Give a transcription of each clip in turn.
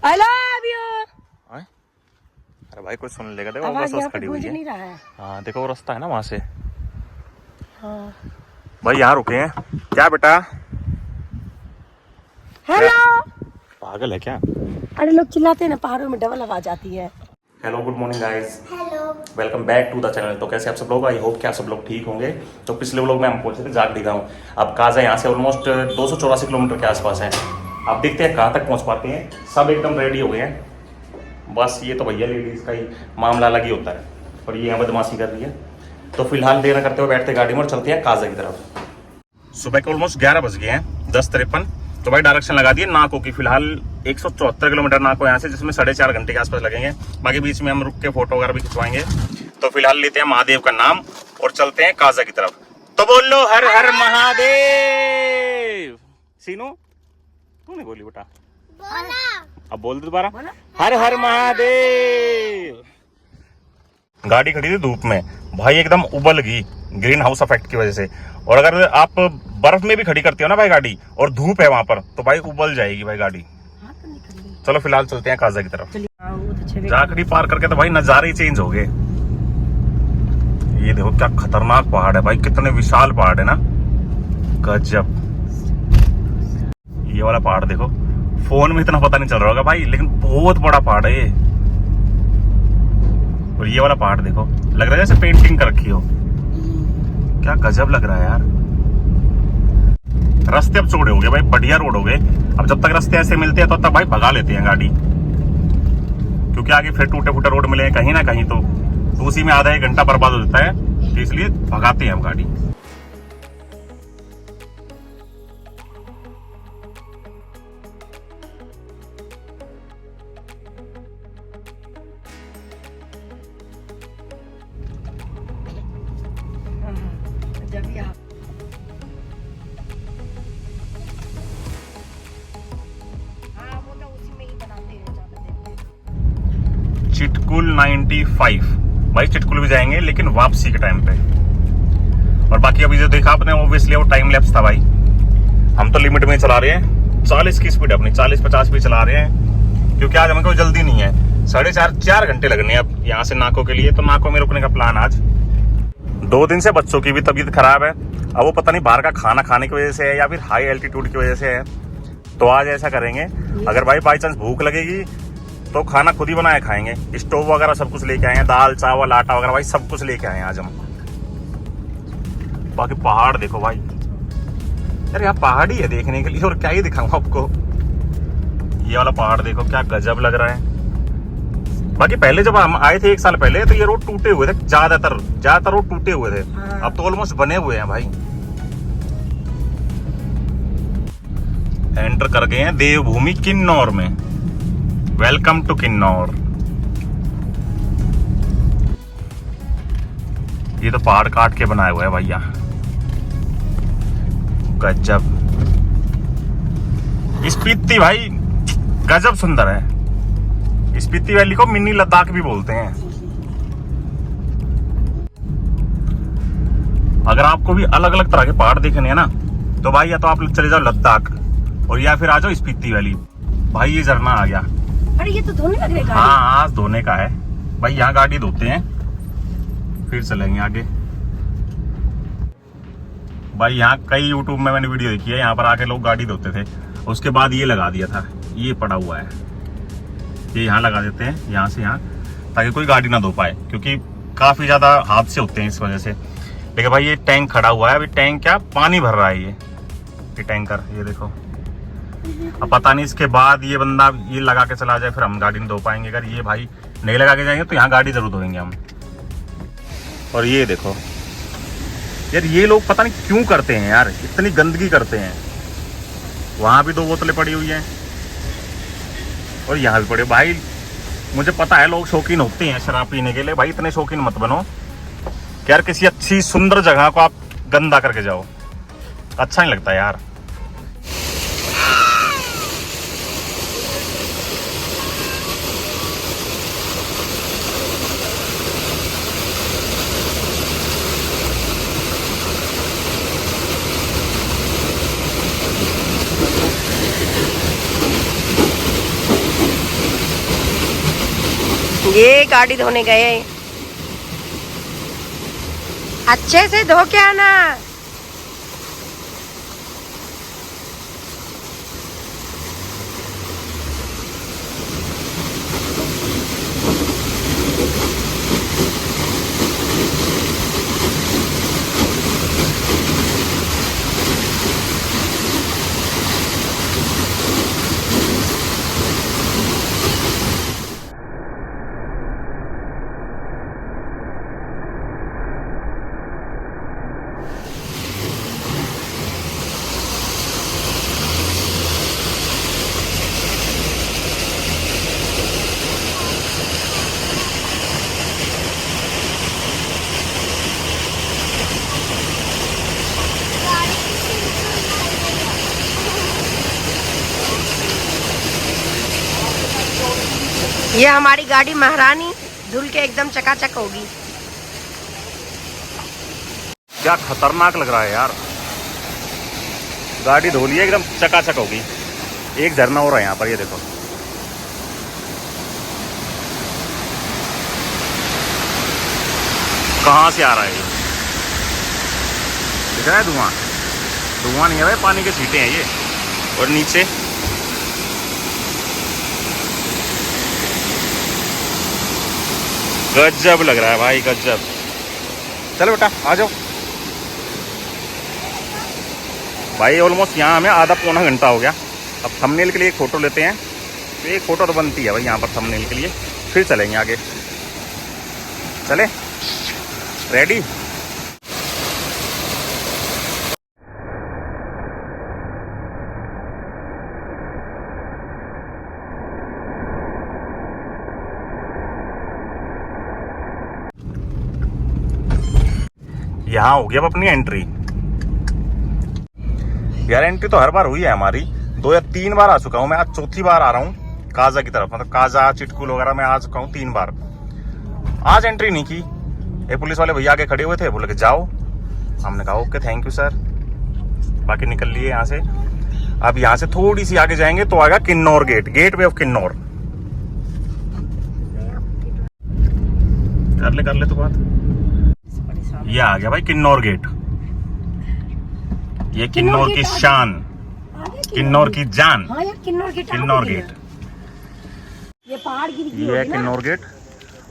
I love you. अरे भाई कुछ सुन लेगा, देखो बस खड़ी हुई नहीं रहा है। हाँ देखो वो रास्ता है ना वहाँ से। हाँ। भाई यहाँ रुके हैं क्या बेटा? हेलो। पागल है क्या? अरे लोग चिल्लाते हैं ना, पहाड़ों में डबल आवाज आती है। Hello good morning guys, hello, welcome back to the channel. तो कैसे आप सब लोग? आई होप कि आप सब लोग ठीक होंगे। तो पिछले व्लॉग में हम पहुंचे थे जागड़ी गाँव। अब काजा यहाँ से ऑलमोस्ट 284 किलोमीटर के आसपास है। अब देखते हैं कहाँ तक पहुँच पाते हैं। सब एकदम रेडी हो गए हैं, बस ये तो भैया लेडीज़ का ही मामला अलग ही होता है, और ये यहाँ बदमाशी कर रही है। तो फिलहाल देर करते हुए बैठते गाड़ी में और चलते हैं काजा की तरफ। सुबह के ऑलमोस्ट 11 बज गए हैं, 10:53। तो भाई डायरेक्शन लगा दिए नाको की। फिलहाल 174 किलोमीटर नाको यहाँ से, जिसमें 4.5 घंटे के आसपास लगेंगे। बाकी बीच में हम रुक के फोटो वगैरह भी खिंचवाएंगे। तो फिलहाल लेते हैं महादेव का नाम और चलते हैं काजा की तरफ। तो बोल लो हर हर महादेव। सीनू तू नहीं बोली बेटा, अब बोल दो दोबारा, हर हर महादेव। गाड़ी खड़ी थी धूप में भाई, एकदम उबल गई ग्रीन हाउस इफेक्ट की वजह से। और अगर आप बर्फ में भी खड़ी करते हो ना भाई गाड़ी, और धूप है वहां पर, तो भाई उबल जाएगी भाई गाड़ी। चलो फिलहाल चलते हैं काजा की तरफ। जाखड़ी पार करके तो भाई नजारे ही चेंज हो गए। ये देखो क्या खतरनाक पहाड़ है भाई, कितने विशाल पहाड़ है ना, गजब। ये वाला पहाड़ देखो, फोन में इतना पता नहीं चल रहा होगा भाई, लेकिन बहुत बड़ा पहाड़ है ये। और ये वाला पहाड़ देखो, लग रहा है जैसे पेंटिंग कर रखी हो, क्या गजब लग रहा है यार। रास्ते अब चौड़े हो गए भाई, बढ़िया रोड हो गए। अब जब तक रास्ते ऐसे मिलते हैं तो तब भाई भगा लेते हैं गाड़ी, क्योंकि आगे फिर टूटे फूटे रोड मिले कहीं ना कहीं तो उसी में आधा 1 घंटा बर्बाद हो जाता है, तो इसलिए भगाते हैं हम गाड़ी। चिटकुल 95 भाई, चिटकुल भी जाएंगे लेकिन वापसी के टाइम पे। और बाकी अभी जो देखा आपने ऑब्वियसली वो टाइम लैप्स था भाई। हम तो लिमिट में चला रहे हैं, 40 की स्पीड अपनी 40-50 भी चला रहे हैं, क्योंकि आज हमको जल्दी नहीं है। 4.5 घंटे लगने हैं अब यहाँ से नाको के लिए। तो नाको में रुकने का प्लान आज। 2 दिन से बच्चों की भी तबीयत खराब है। अब वो पता नहीं बाहर का खाना खाने की वजह से है या फिर हाई एल्टीट्यूड की वजह से है। तो आज ऐसा करेंगे, अगर भाई बाई चांस भूख लगेगी तो खाना खुद ही बनाए खाएंगे। स्टोव वगैरह सब कुछ लेके आए हैं, दाल चावल आटा वगैरह भाई सब कुछ लेके आए हैं आज हम। बाकी पहाड़ देखो भाई, यार यहाँ पहाड़ ही है देखने के लिए, और क्या ही दिखाऊं आपको। ये वाला पहाड़ देखो क्या गजब लग रहा है। बाकी पहले जब हम आए थे 1 साल पहले, तो ये रोड टूटे हुए थे, ज्यादातर रोड टूटे हुए थे। अब तो ऑलमोस्ट बने हुए हैं भाई। एंटर कर गए हैं देवभूमि किन्नौर में। Welcome to Kinnaur. ये तो पहाड़ काट के बनाया हुआ है भैया, गजब। स्पीति भाई गजब सुंदर है। स्पीति वैली को मिनी लद्दाख भी बोलते हैं। अगर आपको भी अलग अलग तरह के पहाड़ देखने हैं ना, तो भाई या तो आप चले जाओ लद्दाख, और या फिर आ जाओ स्पीति वैली। भाई ये झरना आ गया। अरे ये तो धोने लग रहा है। हाँ आज धोने का है भाई, यहाँ गाड़ी धोते हैं फिर चलेंगे आगे। भाई यहाँ कई यूट्यूब में मैंने वीडियो देखी है, यहाँ पर आके लोग गाड़ी धोते थे, उसके बाद ये लगा दिया था, ये पड़ा हुआ है, ये यहाँ लगा देते हैं यहाँ से यहाँ, ताकि कोई गाड़ी ना धो पाए, क्योंकि काफी ज्यादा हादसे होते हैं इस वजह से। लेकिन भाई ये टैंक खड़ा हुआ है, अभी टैंक क्या पानी भर रहा है ये टैंकर, ये देखो। अब पता नहीं इसके बाद ये बंदा ये लगा के चला जाए, फिर हम गाड़ी नहीं धो पाएंगे। अगर ये भाई नहीं लगा के जाएंगे तो यहाँ गाड़ी जरूर धोएंगे हम। और ये देखो यार, ये लोग पता नहीं क्यों करते हैं यार, इतनी गंदगी करते हैं। वहां भी 2 बोतलें पड़ी हुई हैं और यहाँ भी पड़े। भाई मुझे पता है लोग शौकीन होते हैं शराब पीने के लिए, भाई इतने शौकीन मत बनो कि यार किसी अच्छी सुंदर जगह को आप गंदा करके जाओ, अच्छा नहीं लगता यार। ये गाड़ी धोने गए, अच्छे से धो के आना। ये हमारी गाड़ी महारानी धुल के एकदम चकाचक होगी। क्या खतरनाक लग रहा है यार, गाड़ी धो ली एकदम चकाचक होगी। एक झरना हो रहा है यहाँ पर, ये देखो। कहाँ से आ रहा है ये, दिख रहा है धुआं? धुआं नहीं है भाई, पानी के छींटे हैं ये। और नीचे गजब लग रहा है भाई, गजब। चलो बेटा आ जाओ भाई। ऑलमोस्ट यहाँ हमें आधा पौना घंटा हो गया। अब थंबनेल के लिए एक फ़ोटो लेते हैं, तो एक फ़ोटो तो बनती है भाई यहाँ पर थंबनेल के लिए, फिर चलेंगे आगे। चले, रेडी? यहाँ हो गया अब अपनी एंट्री। यार एंट्री तो हर बार हुई है हमारी, 2 या 3 बार आ चुका हूँ मैं। आज चौथी बार आ रहा हूँ काजा की तरफ, मतलब काजा चिटकुल वगैरह मैं आ चुका हूँ 3 बार। आज एंट्री नहीं की। ये पुलिस वाले भैया आगे खड़े हुए थे, बोले कि जाओ। हमने कहा ओके थैंक यू सर, बाकी निकल लिए यहाँ से। अब यहाँ से थोड़ी सी आगे जाएंगे तो आएगा Kinnaur gate, gateway of Kinnaur. कर ले तो बात। ये आ गया भाई किन्नौर गेट। ये किन्नौर की शान, किन्नौर की जान। हाँ यार, किन्नौर गेट, ये पहाड़ गिर गई ये है किन्नौर गेट।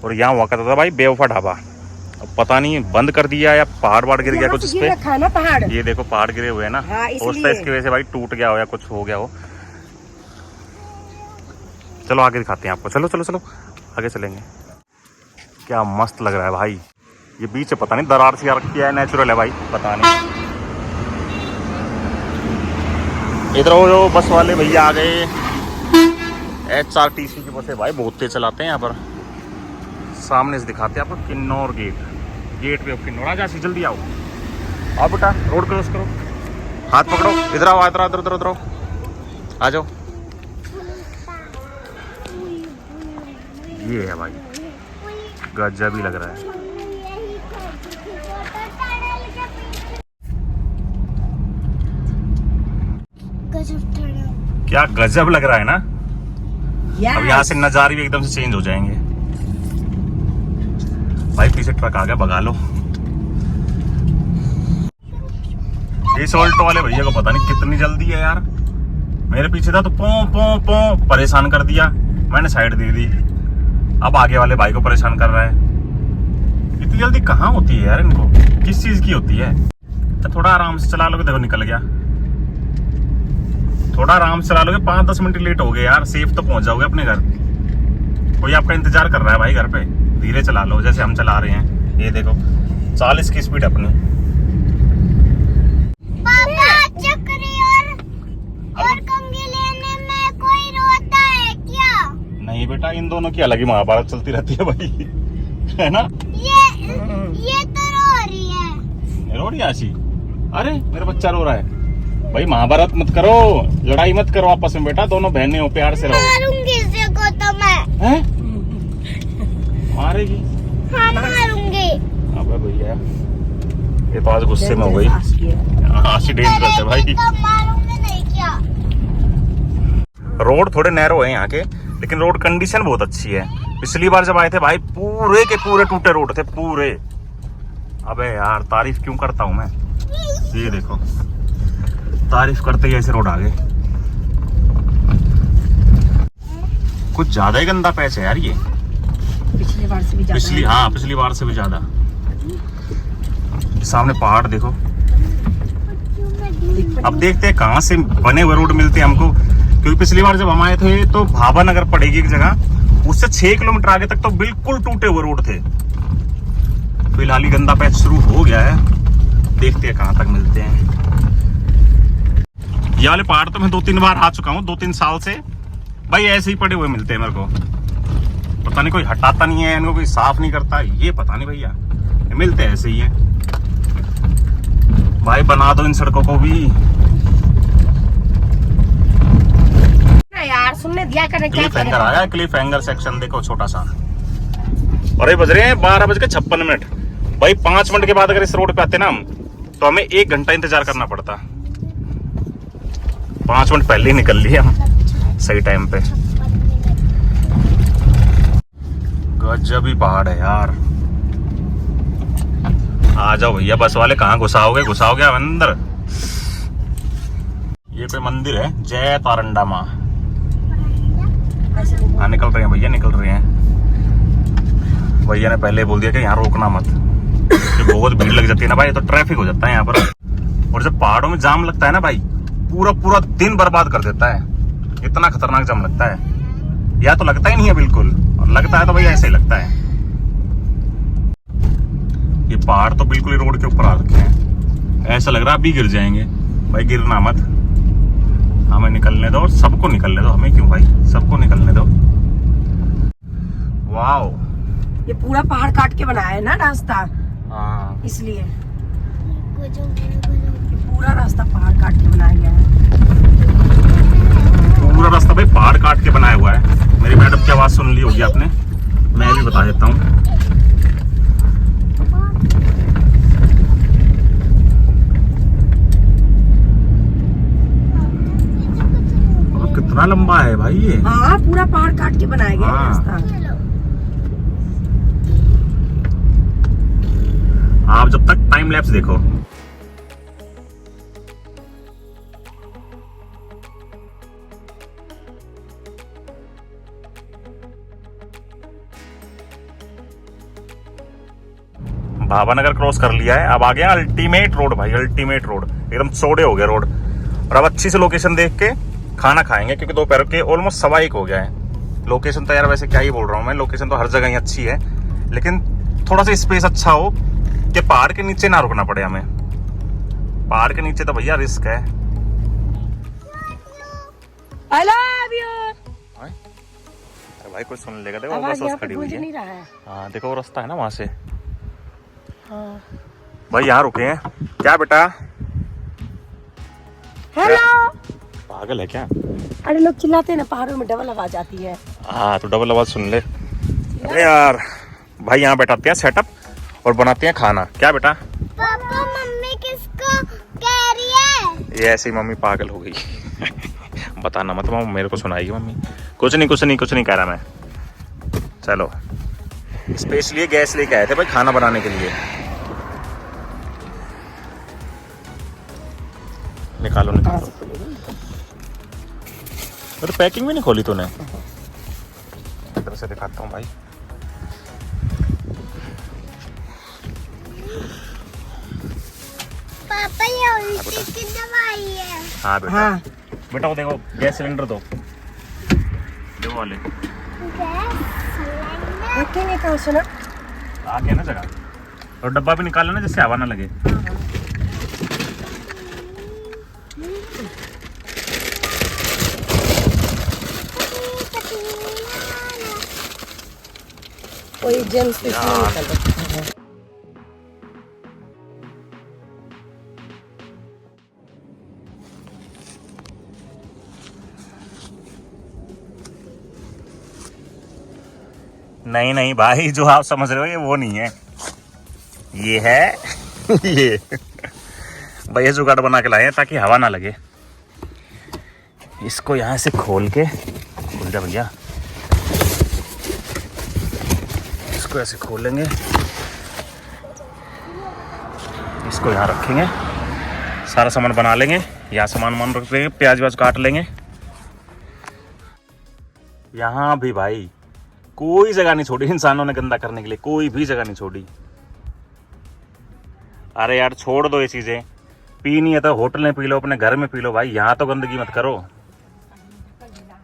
और यहाँ हुआ करता था भाई बेवफा ढाबा, अब पता नहीं बंद कर दिया या पहाड़ गिर गया कुछ इस पे। रखा है ना पहाड़, ये देखो पहाड़ गिरे हुए हैं ना, हाँ, हो सकता है इसकी वजह से भाई टूट गया हो या कुछ हो गया हो। चलो आगे दिखाते हैं आपको, चलो चलो चलो आगे चलेंगे। क्या मस्त लग रहा है भाई। ये बीच से पता नहीं दरार सी रखी है, नेचुरल है भाई, पता नहीं। इधर वो बस वाले भैया आ गए, HRTC की बसें भाई बहुत तेज चलाते हैं यहाँ पर। सामने से दिखाते हैं आपको Kinnaur gate, gateway of Kinnaur. आ जा जल्दी आओ, आओ बेटा, रोड क्रॉस करो, हाथ पकड़ो, इधर आओ, इधर इधर इधर आओ, आ जाओ। ये है भाई, गजब ही लग रहा है। क्या गजब लग रहा है ना। अब यहाँ से नजारे भी एकदम से चेंज हो जाएंगे। भाई पीछे ट्रक आ गया, भगा लो। इस ऑल्टो वाले भैया को पता नहीं कितनी जल्दी है यार। मेरे पीछे था तो पो पो पो परेशान कर दिया, मैंने साइड दे दी। अब आगे वाले भाई को परेशान कर रहा है। इतनी जल्दी कहाँ होती है यार इनको, किस चीज की होती है? तो थोड़ा आराम से चला लोगे, देखो निकल गया। थोड़ा आराम से चला लोगे, 5-10 मिनट लेट हो गए यार, सेफ तो पहुंच जाओगे अपने घर। कोई आपका इंतजार कर रहा है भाई घर पे। धीरे चला लो जैसे हम चला रहे हैं। ये देखो 40 की स्पीड अपनी। पापा चक्री और कंघी लेने में कोई रोता है क्या? नहीं बेटा, इन दोनों की अलग ही महाभारत चलती रहती है भाई, है ना? ये तो रो रही है। रो रही है आशी? अरे मेरा बच्चा रो रहा है। भाई महाभारत मत करो, लड़ाई मत करो आपस में बेटा, दोनों बहनें हो, प्यार से रहो। मारूंगी इसे को तो मैं। हैं? मारेगी? हाँ मारूंगी। अबे भैया ये तो आज गुस्से में हो गई। आशी डेंजरस है भाई। तो मारूंगी नहीं क्या? रोड थोड़े नैरो है यहाँ के, लेकिन रोड कंडीशन बहुत अच्छी है। पिछली बार जब आए थे भाई पूरे के पूरे टूटे रोड थे पूरे। अबे यार तारीफ क्यों करता हूँ मैं, ये देखो तारीफ करते ही ऐसे रोड आ गए। कुछ ज्यादा ही गंदा पैच है यार ये, पिछली बार से भी ज्यादा। पिछली बार से भी ज्यादा। सामने पहाड़ देखो। अब देखते हैं कहाँ से बने हुए रोड मिलते हैं हमको, क्योंकि पिछली बार जब हम आए थे तो भाभा नगर पड़ेगी एक जगह, उससे 6 किलोमीटर आगे तक तो बिल्कुल टूटे हुए रोड थे। फिलहाल ही गंदा पैच शुरू हो गया है, देखते हैं कहाँ तक मिलते हैं। ये वाले पहाड़ तो मैं 2-3 बार आ चुका हूँ, 2-3 साल से भाई ऐसे ही पड़े हुए मिलते हैं मेरे को। पता नहीं कोई हटाता नहीं है इनको, कोई साफ नहीं करता, ये पता नहीं भैया, मिलते ऐसे ही है। भाई बना दो इन सड़कों को भी यार, सुनने दिया करें। क्लिफ हैंगर आया, क्लिफ हैंगर सेक्शन देखो छोटा सा। और ये बज रहे हैं 12:56। भाई 5 मिनट के बाद अगर इस रोड पे आते ना हम, तो हमें 1 घंटा इंतजार करना पड़ता। 5 मिनट पहले ही निकल लिए हम सही टाइम पे। गजब ही पहाड़ है यार। आ जाओ भैया, बस वाले कहाँ घुसाओगे अंदर। ये कोई मंदिर है, जय तारंडा माँ। हाँ निकल रहे हैं भैया, निकल रहे हैं। भैया ने पहले बोल दिया कि यहाँ रोकना मत, क्योंकि बहुत भीड़ लग जाती है ना भाई, तो ट्रैफिक हो जाता है यहाँ पर। और जब पहाड़ों में जाम लगता है ना भाई, पूरा दिन बर्बाद कर देता है। इतना खतरनाक जाम लगता है, या तो लगता ही नहीं है बिल्कुल, और लगता है तो भाई ऐसे ही लगता है। ये पहाड़ तो बिल्कुल ही रोड के ऊपर आ रखे हैं, ऐसा लग रहा है अभी गिर जाएंगे। भाई गिरना मत, हमें निकलने दो, सबको निकलने दो, हमें क्यों भाई, सबको निकलने दो। वाओ, ये पूरा पहाड़ काट के बनाया है ना रास्ता, हाँ इसलिए पूरा रास्ता पहाड़ काट के बनाया गया है। पूरा रास्ता भाई पहाड़ काट के बनाया हुआ है। मेरी मैडम की आवाज सुन ली होगी आपने, मैं भी बता देता हूँ। कितना लंबा है भाई ये। हाँ, पूरा पहाड़ काट के बनाया गया है रास्ता। आप जब तक टाइम लैप्स देखो। भाभा नगर क्रॉस कर लिया है, अब आ गया अल्टीमेट रोड भाई, अल्टीमेट रोड। एकदम चौड़े हो गए रोड। और अब अच्छी से लोकेशन देख के खाना खाएंगे, क्योंकि दोपहर के ऑलमोस्ट 1:15 हो गया है। लोकेशन तो यार वैसे क्या ही बोल रहा हूँ मैं, लोकेशन तो हर जगह ही अच्छी है, लेकिन थोड़ा सा स्पेस अच्छा हो कि पहाड़ के नीचे ना रुकना पड़े हमें। पहाड़ के नीचे तो भैया रिस्क है। I love you। अरे भाई कोई सुन लेगा, देखो बस खड़ी हुई नहीं रहा है। हाँ देखो वो रास्ता है ना वहां से। हाँ। भाई यहाँ रुके हैं क्या बेटा? हेलो। पागल है क्या? अरे लोग चिल्लाते हैं ना, पहाड़ों में डबल आवाज आती है। हाँ तो डबल आवाज सुन ले। अरे यार भाई यहाँ बैठाते हैं सेटअप और बनाते हैं खाना। क्या बेटा? पापा मम्मी किसको कह रही है? ये ऐसी मम्मी पागल हो गई। बताना मत, मम्मी मेरे को सुनाएगी मम्मी। कुछ नहीं कह रहा मैं। चलो स्पेशली गैस लेके आए थे भाई खाना बनाने के लिए। निकालो। तो पैकिंग भी नहीं खोली तूने? इधर से दिखाता हूँ भाई। पापा ये उल्टी की दवाई है। हाँ बेटा। हाँ। बेटा वो देखो गैस सिलेंडर दो वाले। देखेंगे कहाँ से ना, आ गया ना जगह। और डब्बा भी निकाल लेना जिससे हवा ना लगे। कोई जेंट्स इसमें निकल रहा है। नहीं भाई, जो आप समझ रहे हो ये वो नहीं है, ये है ये भैया जुगाड़ बना के लाए हैं ताकि हवा ना लगे। इसको यहाँ से खोल के, खुल जा भैया, इसको ऐसे खोलेंगे, इसको यहाँ रखेंगे, सारा सामान बना लेंगे। यहाँ सामान रख लेंगे, प्याज व्याज काट लेंगे। यहाँ भी भाई कोई जगह नहीं छोड़ी इंसानों ने गंदा करने के लिए, कोई भी जगह नहीं छोड़ी। अरे यार छोड़ दो ये चीजें, पीनी है तो होटल में पी लो, अपने घर में पी लो भाई, यहाँ तो गंदगी मत करो।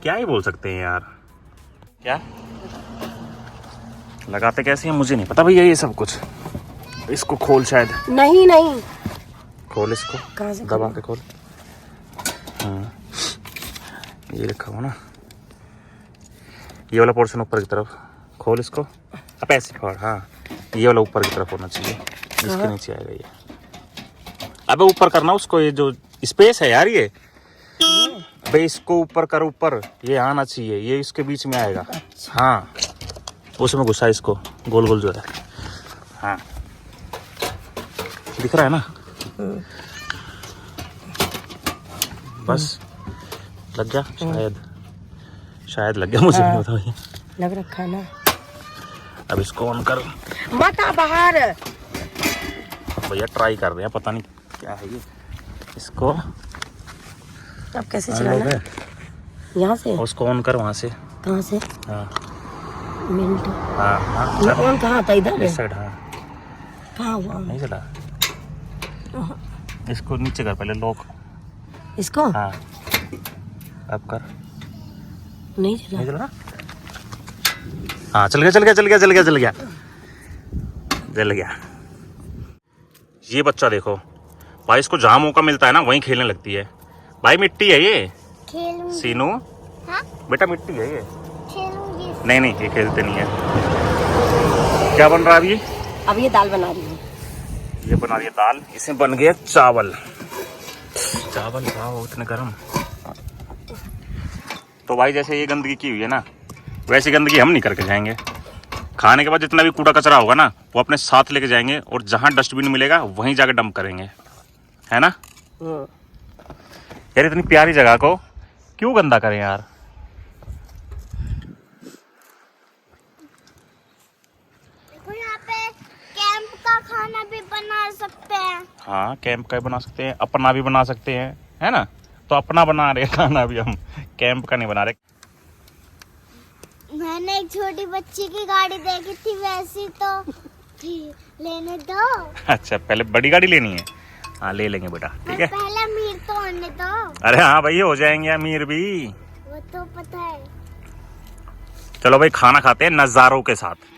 क्या ही बोल सकते हैं यार। क्या लगाते कैसे हैं मुझे नहीं पता भैया ये सब कुछ। इसको खोल, शायद नहीं नहीं खोल, इसको कहाँ से दबा के खोल। हाँ ये लिखा हुआ ना, ये वाला पोर्शन ऊपर की तरफ खोल इसको। अब ऐसे फाड़, हाँ ये वाला ऊपर की तरफ होना चाहिए, इसके नीचे आएगा ये। अबे ऊपर करना उसको, ये जो स्पेस है यार ये, अबे इसको ऊपर कर, ऊपर ये आना चाहिए, ये इसके बीच में आएगा। हाँ उसमें घुसा इसको, गोल गोल जो है। हाँ दिख रहा है ना, बस लग गया शायद लग गया, मुझे नहीं पता भैया। लग रखा ना। अब इसको ऑन कर, मत आ बाहर। भैया ट्राई कर रहे हैं, पता नहीं क्या है ये। इसको अब कैसे चलाना? यहाँ से उसको ऑन कर, वहाँ से। कहाँ से? हाँ मिनट। हाँ हाँ ऑन कहाँ था? इधर इस साइड। हाँ कहाँ हुआ? नहीं चला, इसको नीचे कर पहले, लॉक। इसको हाँ अब कर, नहीं चला। नहीं चला। हाँ चल गया। ये बच्चा देखो भाई, इसको जहाँ मौका मिलता है ना वहीं खेलने लगती है भाई। मिट्टी है ये खेलूंगी। सीनू। हाँ? बेटा मिट्टी है ये। खेलूंगी। नहीं ये खेलते नहीं है। क्या बन रहा है अभी? अब ये दाल बना रही हूँ। ये बना रही है दाल, इसमें बन गया चावल। वाह इतने गर्म। तो भाई जैसे ये गंदगी की हुई है ना, वैसी गंदगी हम नहीं करके जाएंगे। खाने के बाद जितना भी कूड़ा कचरा होगा ना, वो अपने साथ लेके जाएंगे, और जहाँ डस्टबिन मिलेगा वहीं जाके डंप करेंगे, है ना यार। इतनी प्यारी जगह को क्यों गंदा करें यार। देखो यहाँ पे कैंप का खाना भी बना सकते हैं। हाँ कैंप का भी बना सकते हैं, अपना भी बना सकते हैं, है ना। तो अपना बना रहे खाना भी हम, कैंप का नहीं बना रहे। मैंने एक छोटी बच्ची की गाड़ी देखी थी, वैसी तो थी। लेने दो। अच्छा पहले बड़ी गाड़ी लेनी है? हाँ ले लेंगे बेटा, ठीक है। पहले अमीर तो होने दो। अरे हाँ भाई हो जाएंगे अमीर भी। वो तो पता है। चलो भाई खाना खाते हैं नजारों के साथ।